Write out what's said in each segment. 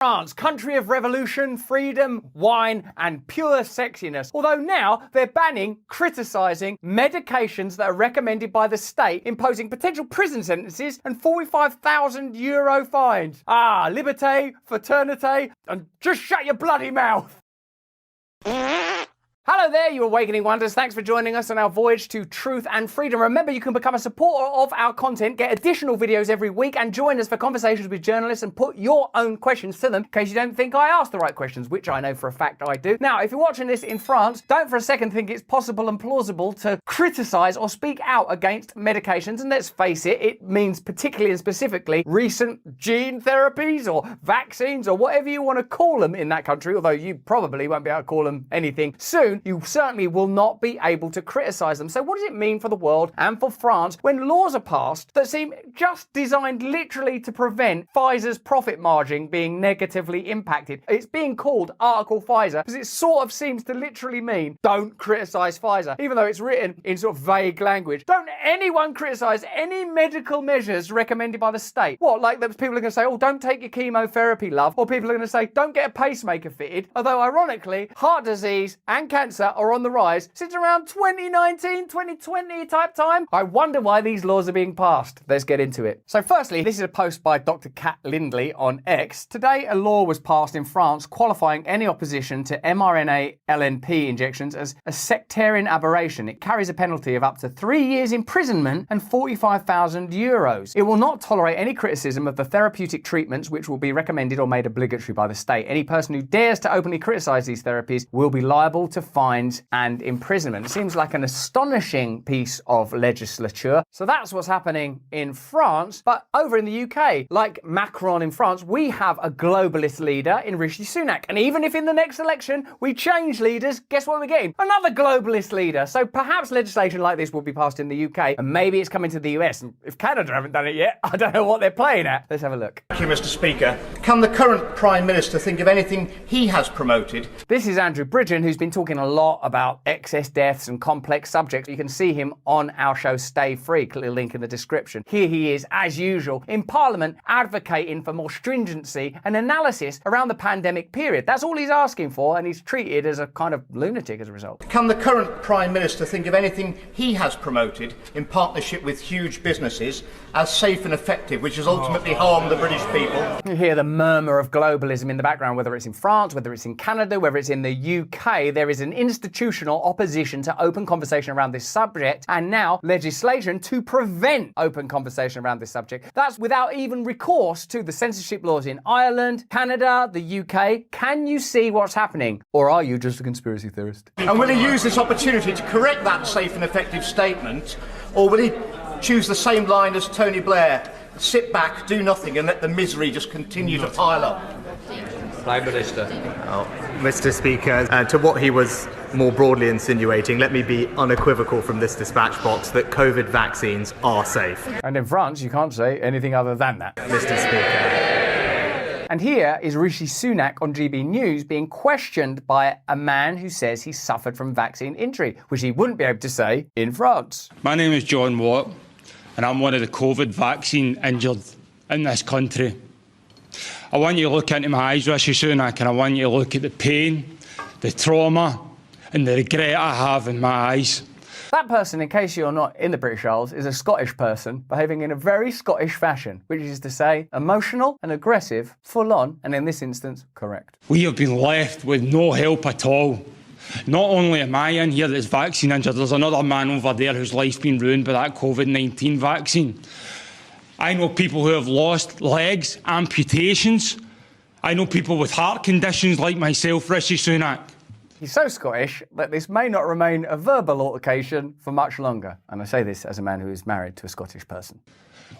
France, country of revolution, freedom, wine, and pure sexiness. Although now they're banning criticising medications that are recommended by the state, imposing potential prison sentences and €45,000 fines. Ah, liberté, fraternité, and just shut your bloody mouth. Hello there, you Awakening Wonders. Thanks for joining us on our voyage to truth and freedom. Remember, you can become a supporter of our content, get additional videos every week, and join us for conversations with journalists and put your own questions to them in case you don't think I asked the right questions, which I know for a fact I do. Now, if you're watching this in France, don't for a second think it's possible and plausible to criticise or speak out against medications. And let's face it, it means particularly and specifically recent gene therapies or vaccines or whatever you want to call them in that country, although you probably won't be able to call them anything soon. You certainly will not be able to criticise them. So what does it mean for the world and for France when laws are passed that seem just designed literally to prevent Pfizer's profit margin being negatively impacted? It's being called Article Pfizer because it sort of seems to literally mean don't criticise Pfizer, even though it's written in sort of vague language. Don't anyone criticise any medical measures recommended by the state. What, like that people are going to say, oh, don't take your chemotherapy, love, or people are going to say, don't get a pacemaker fitted, although ironically, heart disease and cancer are on the rise since around 2019, 2020 type time. I wonder why these laws are being passed. Let's get into it. So firstly, this is a post by Dr. Kat Lindley on X. Today, a law was passed in France qualifying any opposition to mRNA LNP injections as a sectarian aberration. It carries a penalty of up to 3 years imprisonment and €45,000. It will not tolerate any criticism of the therapeutic treatments which will be recommended or made obligatory by the state. Any person who dares to openly criticise these therapies will be liable to fines and imprisonment. It seems like an astonishing piece of legislature. So that's what's happening in France. But over in the UK, like Macron in France, we have a globalist leader in Rishi Sunak. And even if in the next election we change leaders, guess what we're getting? Another globalist leader. So perhaps legislation like this will be passed in the UK and maybe it's coming to the US. And if Canada haven't done it yet, I don't know what they're playing at. Let's have a look. Thank you, Mr. Speaker. Can the current Prime Minister think of anything he has promoted? This is Andrew Bridgen, who's been talking a lot about excess deaths and complex subjects. You can see him on our show Stay Free, click the link in the description. Here he is, as usual, in Parliament advocating for more stringency and analysis around the pandemic period. That's all he's asking for, and he's treated as a kind of lunatic as a result. Can the current Prime Minister think of anything he has promoted in partnership with huge businesses as safe and effective, which has ultimately harmed the British people? You hear the murmur of globalism in the background, whether it's in France, whether it's in Canada, whether it's in the UK. There is an institutional opposition to open conversation around this subject, and now legislation to prevent open conversation around this subject. That's without even recourse to the censorship laws in Ireland, Canada, the UK. Can you see what's happening? Or are you just a conspiracy theorist? And will he use this opportunity to correct that safe and effective statement, or will he choose the same line as Tony Blair, sit back, do nothing, and let the misery just continue to pile up? Prime Minister. Mr. Speaker, to what he was more broadly insinuating, let me be unequivocal from this dispatch box that COVID vaccines are safe. And in France, you can't say anything other than that. Mr. Speaker. And here is Rishi Sunak on GB News being questioned by a man who says he suffered from vaccine injury, which he wouldn't be able to say in France. My name is John Watt, and I'm one of the COVID vaccine injured in this country. I want you to look into my eyes, Rishi Sunak, and I want you to look at the pain, the trauma, and the regret I have in my eyes. That person, in case you're not in the British Isles, is a Scottish person behaving in a very Scottish fashion, which is to say emotional and aggressive, full on, and in this instance, correct. We have been left with no help at all. Not only am I in here that's vaccine injured, there's another man over there whose life's been ruined by that COVID-19 vaccine. I know people who have lost legs, amputations. I know people with heart conditions like myself, Rishi Sunak. He's so Scottish that this may not remain a verbal altercation for much longer. And I say this as a man who is married to a Scottish person.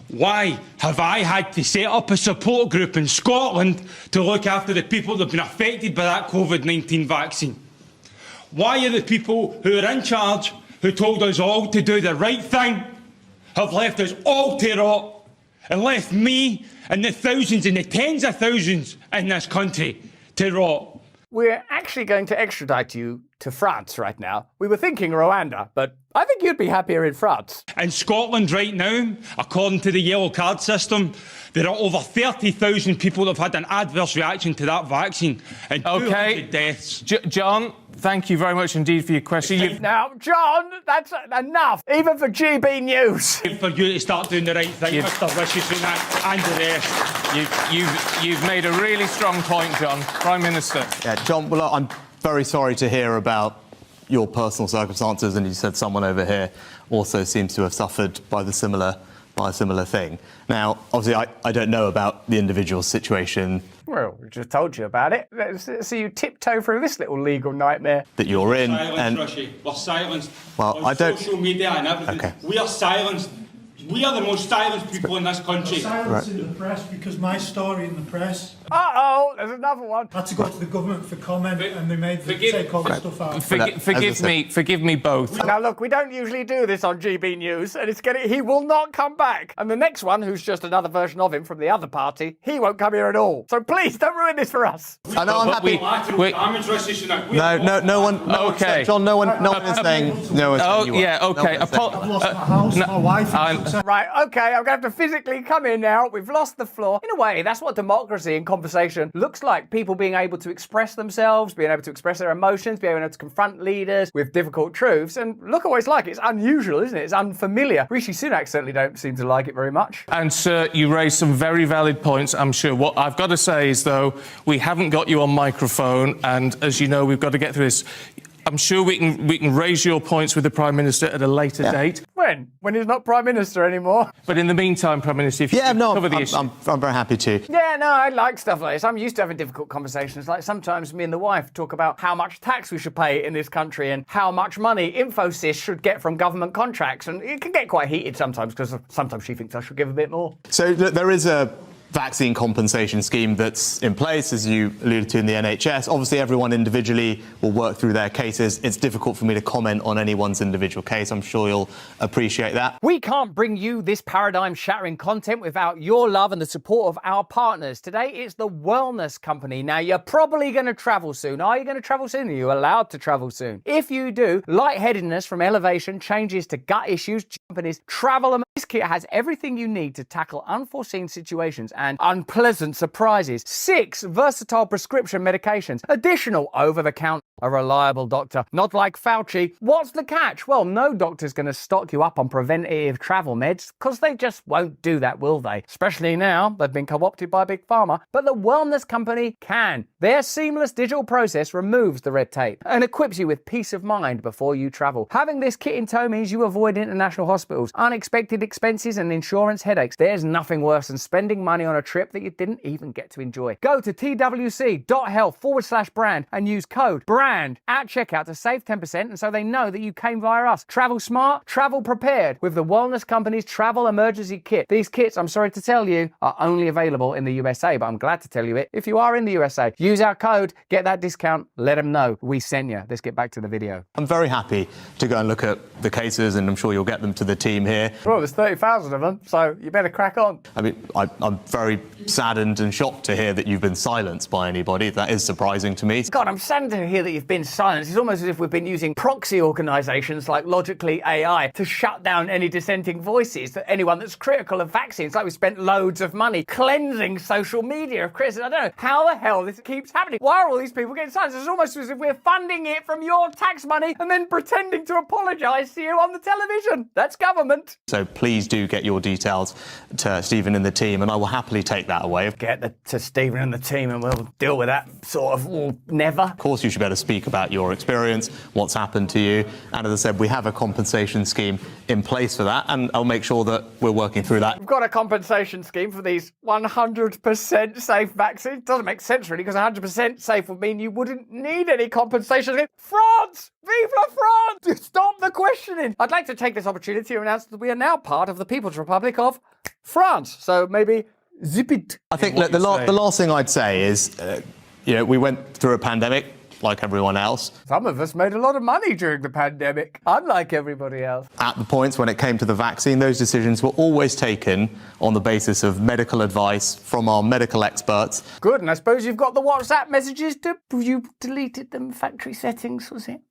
Why have I had to set up a support group in Scotland to look after the people that have been affected by that COVID-19 vaccine? Why are the people who are in charge, who told us all to do the right thing, have left us all to rot and left me and the thousands and the tens of thousands in this country to rot? we're actually going to extradite you to France right now. We were thinking Rwanda, but I think you'd be happier in France. In Scotland right now, according to the yellow card system, there are over 30,000 people that have had an adverse reaction to that vaccine and 200 deaths. John, thank you very much indeed for your question. Now, John, that's enough, even for GB News. For you to start doing the right thing, Mr. Rishi Sunak and the rest. You've made a really strong point, John. Prime Minister. Yeah, John, well, I'm very sorry to hear about your personal circumstances, and you said someone over here also seems to have suffered by a similar thing. Now, obviously, I don't know about the individual situation. Well, we just told you about it. Let's see you tiptoe through this little legal nightmare. That you're in. Silence, Rishi. We're silenced. Well, on I don't. social media and everything. Okay. We are silenced. We are the most silenced people in this country. Silence in the press because my story in the press Uh-oh, there's another one. had to go to the government for comment and they made them take all the stuff out. Forgive me both. Now look, we don't usually do this on GB News, and he will not come back. And the next one, who's just another version of him from the other party, he won't come here at all. So please, don't ruin this for us. I know, I'm happy. No one. Okay. John, no one is saying. No one's saying you are. Yeah, okay. I've lost my house, my wife. Right, okay, I'm going to have to physically come in now. We've lost the floor. In a way, that's what democracy and conversation looks like. People being able to express themselves, being able to express their emotions, being able to confront leaders with difficult truths. And look at what it's like. It's unusual, isn't it? It's unfamiliar. Rishi Sunak certainly don't seem to like it very much. And sir, you raised some very valid points, I'm sure. What I've got to say is, though, we haven't got you on microphone, and as you know, we've got to get through this. I'm sure we can raise your points with the Prime Minister at a later date. When? When he's not Prime Minister anymore? But in the meantime, Prime Minister, if you could cover the issue. I'm very happy to. Yeah, no, I like stuff like this. I'm used to having difficult conversations. Like sometimes me and the wife talk about how much tax we should pay in this country and how much money Infosys should get from government contracts. And it can get quite heated sometimes because sometimes she thinks I should give a bit more. So there is a vaccine compensation scheme that's in place, as you alluded to, in the NHS. Obviously, everyone individually will work through their cases. It's difficult for me to comment on anyone's individual case. I'm sure you'll appreciate that. We can't bring you this paradigm-shattering content without your love and the support of our partners. Today, it's the Wellness Company. Now, you're probably going to travel soon. Are you going to travel soon? Are you allowed to travel soon? If you do, lightheadedness from elevation, changes to gut issues, companies, travel. This kit has everything you need to tackle unforeseen situations and unpleasant surprises. 6 versatile prescription medications. Additional over-the-counter. A reliable doctor. Not like Fauci. What's the catch? Well, no doctor's going to stock you up on preventative travel meds because they just won't do that, will they? Especially now they've been co-opted by Big Pharma. But the Wellness Company can. Their seamless digital process removes the red tape and equips you with peace of mind before you travel. Having this kit in tow means you avoid international hospitals, unexpected expenses and insurance headaches. There's nothing worse than spending money on a trip that you didn't even get to enjoy. Go to twc.health/brand and use code BRAND at checkout to save 10%, and so they know that you came via us. Travel smart, travel prepared with the Wellness Company's Travel Emergency Kit. These kits, I'm sorry to tell you, are only available in the USA, but I'm glad to tell you it. If you are in the USA, use our code, get that discount, let them know we sent you. Let's get back to the video. I'm very happy to go and look at the cases, and I'm sure you'll get them to the team here. Well, there's 30,000 of them, so you better crack on. I mean, I'm very saddened and shocked to hear that you've been silenced by anybody. That is surprising to me. God, I'm saddened to hear that you've been silenced. It's almost as if we've been using proxy organisations like Logically AI to shut down any dissenting voices, that anyone that's critical of vaccines. Like we spent loads of money cleansing social media of criticism. I don't know how the hell this keeps happening. Why are all these people getting silenced? It's almost as if we're funding it from your tax money and then pretending to apologise to you on the television. That's government. So please do get your details to Stephen and the team, and I will happily take that away. Get to Stephen and the team and we'll deal with that sort of never. Of course, you should be able to speak about your experience, what's happened to you. And as I said, we have a compensation scheme in place for that, and I'll make sure that we're working through that. We've got a compensation scheme for these 100% safe vaccines. Doesn't make sense really, because 100% safe would mean you wouldn't need any compensation. France! Vive la France! Stop the questioning! I'd like to take this opportunity to announce that we are now part of the People's Republic of France. So maybe zip it. I think look, the last thing I'd say is, we went through a pandemic. like everyone else. Some of us made a lot of money during the pandemic, unlike everybody else. At the points when it came to the vaccine, those decisions were always taken on the basis of medical advice from our medical experts. Good, and I suppose you've got the WhatsApp messages to... You deleted them, factory settings, was it?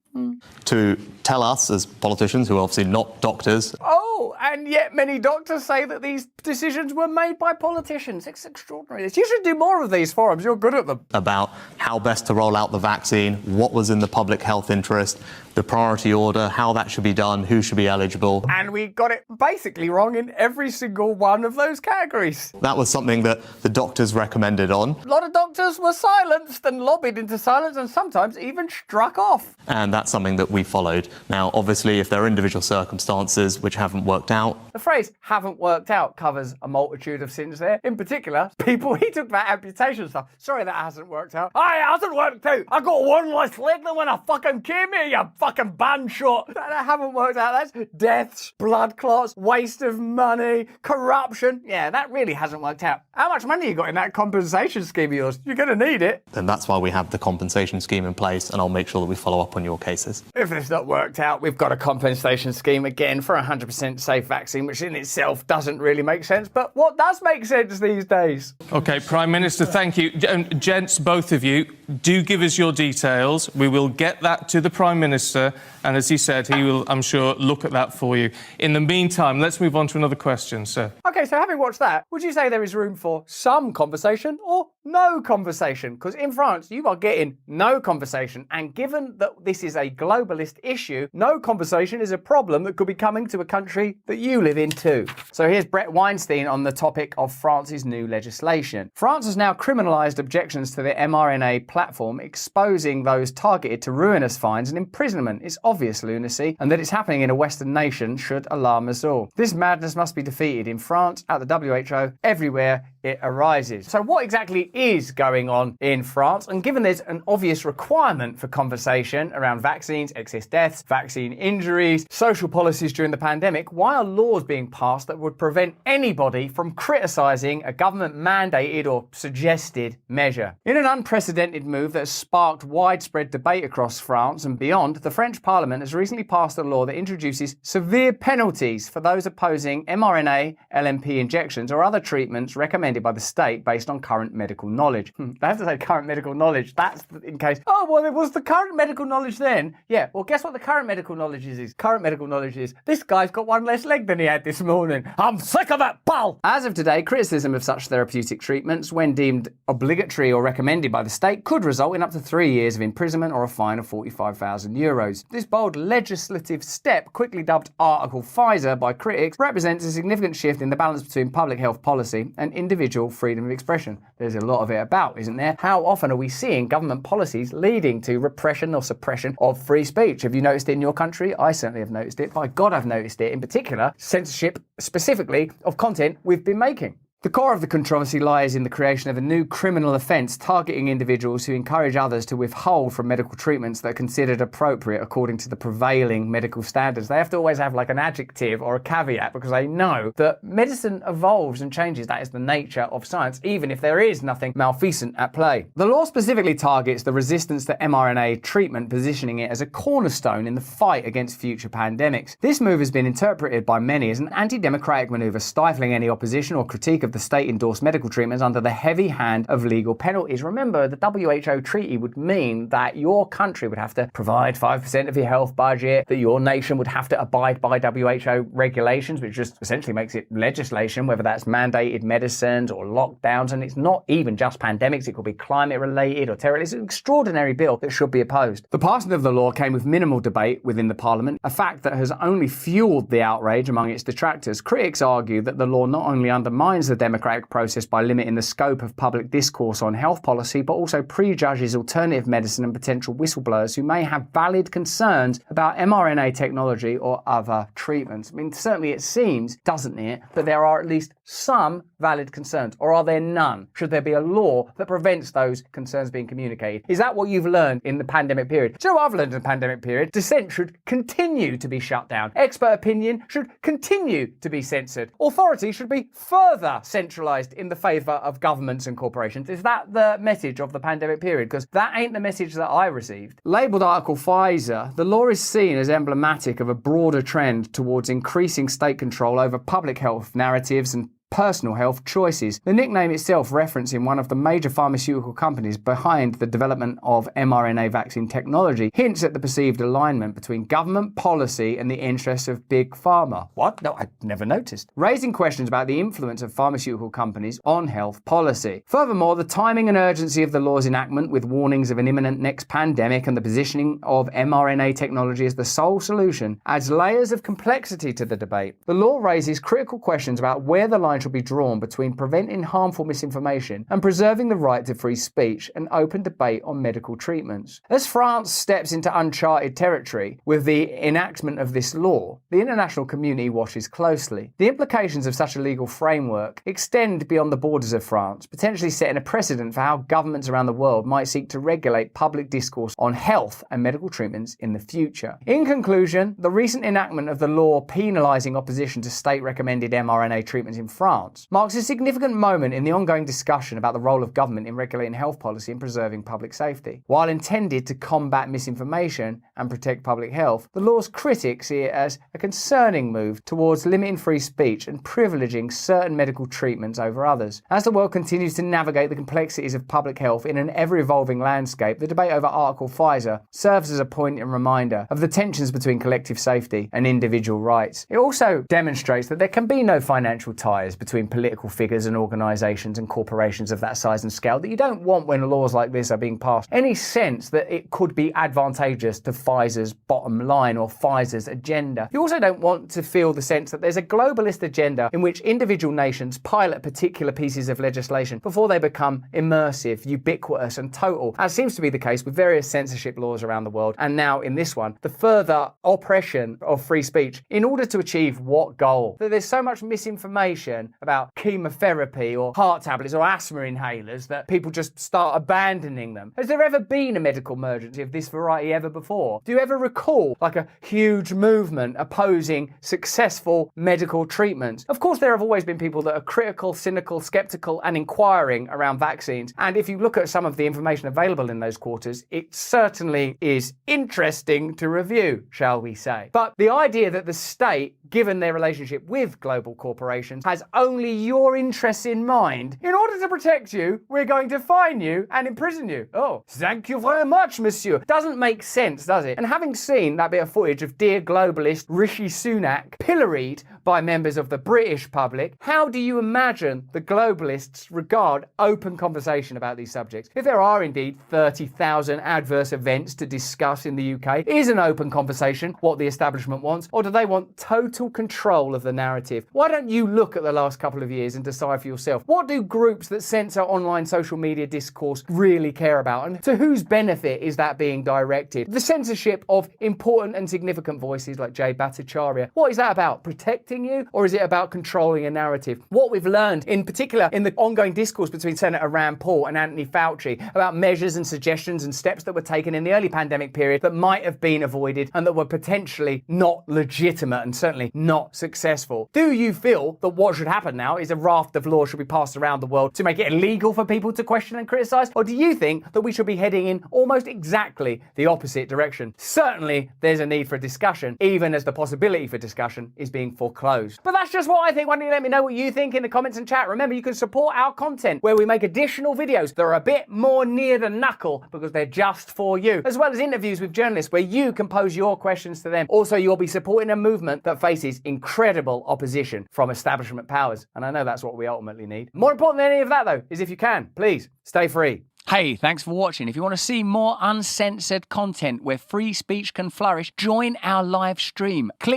To tell us as politicians, who are obviously not doctors. Oh, and yet many doctors say that these decisions were made by politicians. It's extraordinary. You should do more of these forums. You're good at them. About how best to roll out the vaccine, what was in the public health interest, the priority order, how that should be done, who should be eligible. And we got it basically wrong in every single one of those categories. That was something that the doctors recommended on. A lot of doctors were silenced and lobbied into silence and sometimes even struck off. And that's something that we followed. Now, obviously, if there are individual circumstances which haven't worked out. The phrase haven't worked out covers a multitude of sins there. In particular, people, he talked about amputation stuff. Sorry, that hasn't worked out. It hasn't worked out. I got one less leg than when I fucking came here, you fucking band shot. That haven't worked out. That's deaths, blood clots, waste of money, corruption. Yeah, that really hasn't worked out. How much money you got in that compensation scheme of yours? You're going to need it. And that's why we have the compensation scheme in place, and I'll make sure that we follow up on your cases. If it's not worked out, we've got a compensation scheme again for a 100% safe vaccine, which in itself doesn't really make sense. But what does make sense these days? OK, Prime Minister, thank you. Gents, both of you, do give us your details. We will get that to the Prime Minister, and as he said, he will, I'm sure, look at that for you. In the meantime, let's move on to another question, sir. OK, so having watched that, would you say there is room for some conversation or no conversation? Because in France, you are getting no conversation. And given that this is a globalist issue, no conversation is a problem that could be coming to a country that you live in too. So here's Brett Weinstein on the topic of France's new legislation. France has now criminalised objections to the mRNA platform, exposing those targeted to ruinous fines and imprisonment. It's obvious lunacy, and that it's happening in a Western nation should alarm us all. This madness must be defeated in France, at the WHO, everywhere it arises. So what exactly is going on in France? And given there's an obvious requirement for conversation around vaccines, excess deaths, vaccine injuries, social policies during the pandemic, why are laws being passed that would prevent anybody from criticising a government-mandated or suggested measure? In an unprecedented move that has sparked widespread debate across France and beyond, the French Parliament has recently passed a law that introduces severe penalties for those opposing mRNA, LNP injections or other treatments recommended by the state based on current medical knowledge. They have to say current medical knowledge. That's in case, oh, well, it was the current medical knowledge then. Yeah, well, guess what the current medical knowledge is? Current medical knowledge is this guy's got one less leg than he had this morning. I'm sick of it, pal! As of today, criticism of such therapeutic treatments, when deemed obligatory or recommended by the state, could result in up to 3 years of imprisonment or a fine of €45,000. This bold legislative step, quickly dubbed Article Pfizer by critics, represents a significant shift in the balance between public health policy and individual freedom of expression. There's a lot of it about, isn't there? How often are we seeing government policies leading to repression or suppression of free speech? Have you noticed it in your country? I certainly have noticed it. By God, I've noticed it. In particular, censorship specifically of content we've been making. The core of the controversy lies in the creation of a new criminal offence targeting individuals who encourage others to withhold from medical treatments that are considered appropriate according to the prevailing medical standards. They have to always have like an adjective or a caveat because they know that medicine evolves and changes. That is the nature of science, even if there is nothing malfeasant at play. The law specifically targets the resistance to mRNA treatment, positioning it as a cornerstone in the fight against future pandemics. This move has been interpreted by many as an anti-democratic manoeuvre, stifling any opposition or critique of the state-endorsed medical treatments under the heavy hand of legal penalties. Remember, the WHO treaty would mean that your country would have to provide 5% of your health budget, that your nation would have to abide by WHO regulations, which just essentially makes it legislation, whether that's mandated medicines or lockdowns. And it's not even just pandemics, it could be climate-related or terrorism. It's an extraordinary bill that should be opposed. The passing of the law came with minimal debate within the Parliament, a fact that has only fueled the outrage among its detractors. Critics argue that the law not only undermines the democratic process by limiting the scope of public discourse on health policy, but also prejudges alternative medicine and potential whistleblowers who may have valid concerns about mRNA technology or other treatments. I mean, certainly it seems, doesn't it, that there are at least some valid concerns, or are there none? Should there be a law that prevents those concerns being communicated? Is that what you've learned in the pandemic period? Do you know what I've learned in the pandemic period? Dissent should continue to be shut down. Expert opinion should continue to be censored. Authority should be further centralised in the favour of governments and corporations. Is that the message of the pandemic period? Because that ain't the message that I received. Labelled Article Pfizer, the law is seen as emblematic of a broader trend towards increasing state control over public health narratives and personal health choices. The nickname itself referencing one of the major pharmaceutical companies behind the development of mRNA vaccine technology hints at the perceived alignment between government policy and the interests of big pharma. What? No, I never noticed. Raising questions about the influence of pharmaceutical companies on health policy. Furthermore, the timing and urgency of the law's enactment with warnings of an imminent next pandemic and the positioning of mRNA technology as the sole solution adds layers of complexity to the debate. The law raises critical questions about where the line should be drawn between preventing harmful misinformation and preserving the right to free speech and open debate on medical treatments. As France steps into uncharted territory with the enactment of this law, the international community watches closely. The implications of such a legal framework extend beyond the borders of France, potentially setting a precedent for how governments around the world might seek to regulate public discourse on health and medical treatments in the future. In conclusion, the recent enactment of the law penalising opposition to state-recommended mRNA treatments in France marks a significant moment in the ongoing discussion about the role of government in regulating health policy and preserving public safety. While intended to combat misinformation and protect public health, the law's critics see it as a concerning move towards limiting free speech and privileging certain medical treatments over others. As the world continues to navigate the complexities of public health in an ever-evolving landscape, the debate over Article Pfizer serves as a poignant reminder of the tensions between collective safety and individual rights. It also demonstrates that there can be no financial ties between political figures and organisations and corporations of that size and scale that you don't want when laws like this are being passed. Any sense that it could be advantageous to Pfizer's bottom line or Pfizer's agenda. You also don't want to feel the sense that there's a globalist agenda in which individual nations pilot particular pieces of legislation before they become immersive, ubiquitous and total, as seems to be the case with various censorship laws around the world, and now in this one, the further oppression of free speech in order to achieve what goal? That there's so much misinformation about chemotherapy or heart tablets or asthma inhalers that people just start abandoning them. Has there ever been a medical emergency of this variety ever before? Do you ever recall like a huge movement opposing successful medical treatments? Of course, there have always been people that are critical, cynical, skeptical and inquiring around vaccines. And if you look at some of the information available in those quarters, it certainly is interesting to review, shall we say. But the idea that the state, given their relationship with global corporations, has only your interests in mind. In order to protect you, we're going to fine you and imprison you. Oh, thank you very much, monsieur. Doesn't make sense, does it? And having seen that bit of footage of dear globalist Rishi Sunak pilloried by members of the British public, how do you imagine the globalists regard open conversation about these subjects? If there are indeed 30,000 adverse events to discuss in the UK, is an open conversation what the establishment wants, or do they want total control of the narrative? Why don't you look at the last couple of years and decide for yourself, what do groups that censor online social media discourse really care about, and to whose benefit is that being directed? The censorship of important and significant voices like Jay Bhattacharya, what is that about? Protecting you, or is it about controlling a narrative? What we've learned, in particular in the ongoing discourse between Senator Rand Paul and Anthony Fauci about measures and suggestions and steps that were taken in the early pandemic period that might have been avoided and that were potentially not legitimate and certainly not successful. Do you feel that what should happen now is a raft of laws should be passed around the world to make it illegal for people to question and criticise? Or do you think that we should be heading in almost exactly the opposite direction? Certainly there's a need for a discussion, even as the possibility for discussion is being foreclosed. But that's just what I think. Why don't you let me know what you think in the comments and chat? Remember, you can support our content where we make additional videos that are a bit more near the knuckle because they're just for you, as well as interviews with journalists where you can pose your questions to them. Also, you'll be supporting a movement that faces incredible opposition from establishment powers. And I know that's what we ultimately need. More important than any of that, though, is if you can, please stay free. Hey, thanks for watching. If you want to see more uncensored content where free speech can flourish, join our live stream. Click